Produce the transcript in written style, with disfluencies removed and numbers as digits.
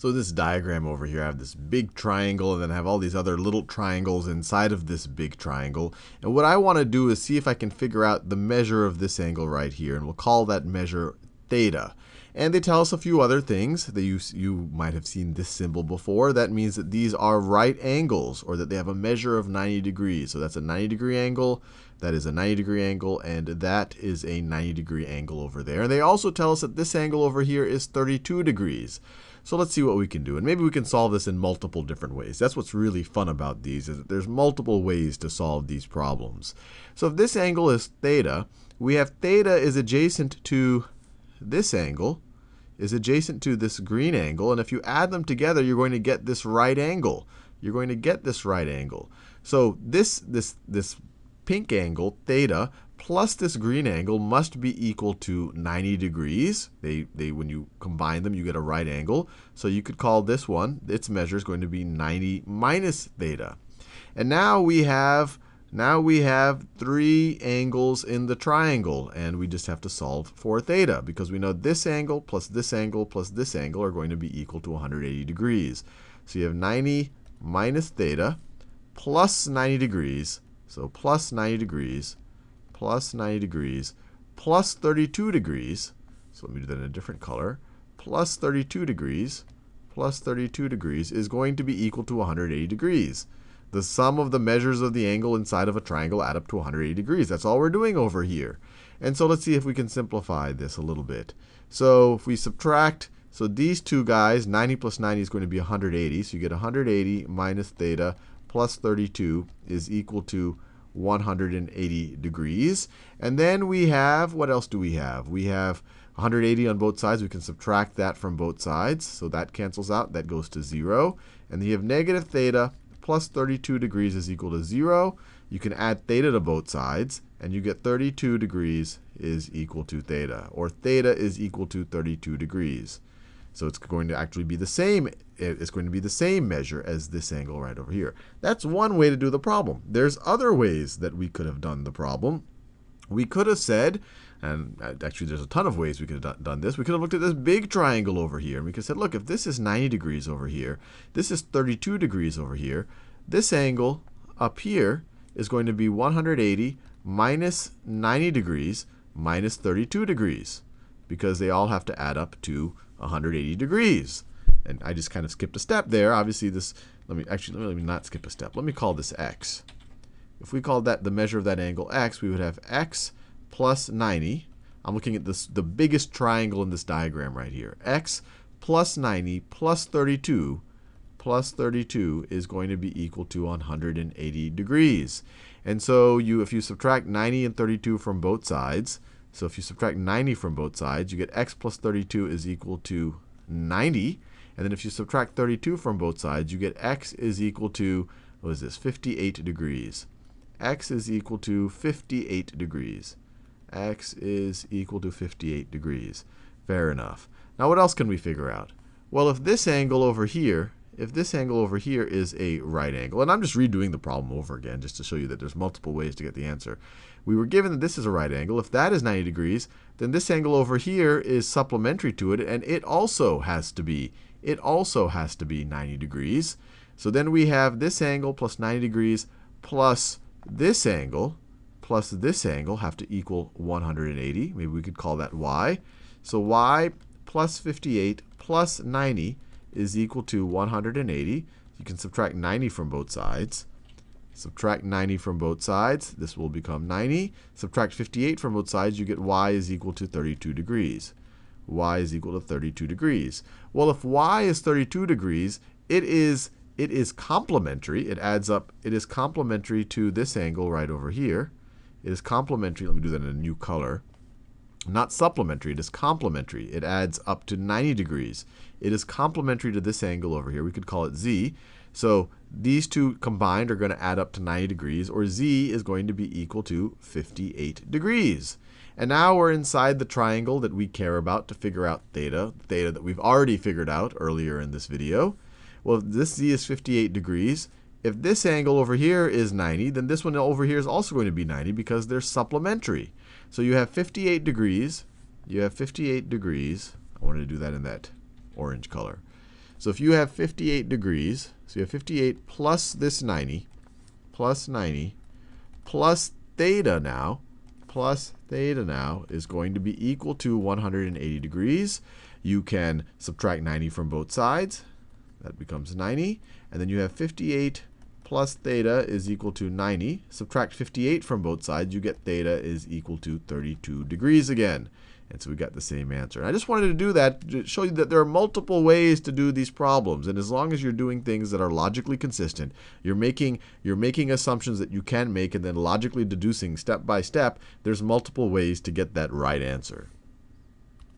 So this diagram over here, I have this big triangle, and then I have all these other little triangles inside of this big triangle. And what I want to do is see if I can figure out the measure of this angle right here. And we'll call that measure theta. And they tell us a few other things. You might have seen this symbol before. That means that these are right angles, or that they have a measure of 90 degrees. So that's a 90-degree angle. That is a 90-degree angle, and that is a 90-degree angle over there. And they also tell us that this angle over here is 32 degrees. So let's see what we can do. And maybe we can solve this in multiple different ways. That's what's really fun about these, is that there's multiple ways to solve these problems. So if this angle is theta, we have theta is adjacent to this angle, is adjacent to this green angle. And if you add them together, you're going to get this right angle. You're going to get this right angle. So this pink angle, theta, plus this green angle must be equal to 90 degrees. When you combine them, you get a right angle. So you could call this one, its measure is going to be 90 minus theta. And now we have three angles in the triangle, and we just have to solve for theta, because we know this angle plus this angle plus this angle are going to be equal to 180 degrees. So you have 90 minus theta plus 90 degrees. So plus 90 degrees, plus 90 degrees, plus 32 degrees. So let me do that in a different color. Plus 32 degrees, plus 32 degrees is going to be equal to 180 degrees. The sum of the measures of the angle inside of a triangle add up to 180 degrees. That's all we're doing over here. And so let's see if we can simplify this a little bit. So if we subtract, so these two guys, 90 plus 90 is going to be 180. So you get 180 minus theta plus 32 is equal to 180 degrees. And then we have, what else do we have? We have 180 on both sides. We can subtract that from both sides. So that cancels out. That goes to 0. And then you have negative theta plus 32 degrees is equal to 0. You can add theta to both sides, and you get 32 degrees is equal to theta, or theta is equal to 32 degrees. So it's going to actually be the same. It's going to be the same measure as this angle right over here. That's one way to do the problem. There's other ways that we could have done the problem. We could have said, and actually there's a ton of ways we could have done this. We could have looked at this big triangle over here, and we could have said, look, if this is 90 degrees over here, this is 32 degrees over here, this angle up here is going to be 180 minus 90 degrees minus 32 degrees, because they all have to add up to 180 degrees. And I just kind of skipped a step there. Obviously, let me not skip a step. Let me call this x. If we called that the measure of that angle x, we would have x plus 90. I'm looking at the biggest triangle in this diagram right here. X plus 90 plus 32 is going to be equal to 180 degrees. And so if you subtract 90 and 32 from both sides, so if you subtract 90 from both sides, you get x plus 32 is equal to 90. And then if you subtract 32 from both sides, you get x is equal to, what is this, 58 degrees. X is equal to 58 degrees. X is equal to 58 degrees. Fair enough. Now what else can we figure out? Well, if this angle over here is a right angle, and I'm just redoing the problem over again just to show you that there's multiple ways to get the answer. We were given that this is a right angle. If that is 90 degrees, then this angle over here is supplementary to it, and it also has to be 90 degrees. So then we have this angle plus 90 degrees plus this angle have to equal 180. Maybe we could call that y. So y plus 58 plus 90 is equal to 180. You can subtract 90 from both sides. Subtract 90 from both sides. This will become 90. Subtract 58 from both sides. You get y is equal to 32 degrees. Y is equal to 32 degrees. Well, if y is 32 degrees, it is complementary. It adds up. It is complementary to this angle right over here. It is complementary. Let me do that in a new color. Not supplementary. It is complementary. It adds up to 90 degrees. It is complementary to this angle over here. We could call it z. So these two combined are going to add up to 90 degrees, or z is going to be equal to 58 degrees. And now we're inside the triangle that we care about to figure out theta that we've already figured out earlier in this video. Well, if this z is 58 degrees, if this angle over here is 90, then this one over here is also going to be 90 because they're supplementary. So you have 58 degrees. You have 58 degrees. I wanted to do that in that orange color. So if you have 58 degrees, so you have 58 plus this 90, plus theta now, is going to be equal to 180 degrees. You can subtract 90 from both sides. That becomes 90. And then you have 58 plus theta is equal to 90. Subtract 58 from both sides, you get theta is equal to 32 degrees again. And so we got the same answer. And I just wanted to do that to show you that there are multiple ways to do these problems. And as long as you're doing things that are logically consistent, you're making assumptions that you can make and then logically deducing step by step, there's multiple ways to get that right answer.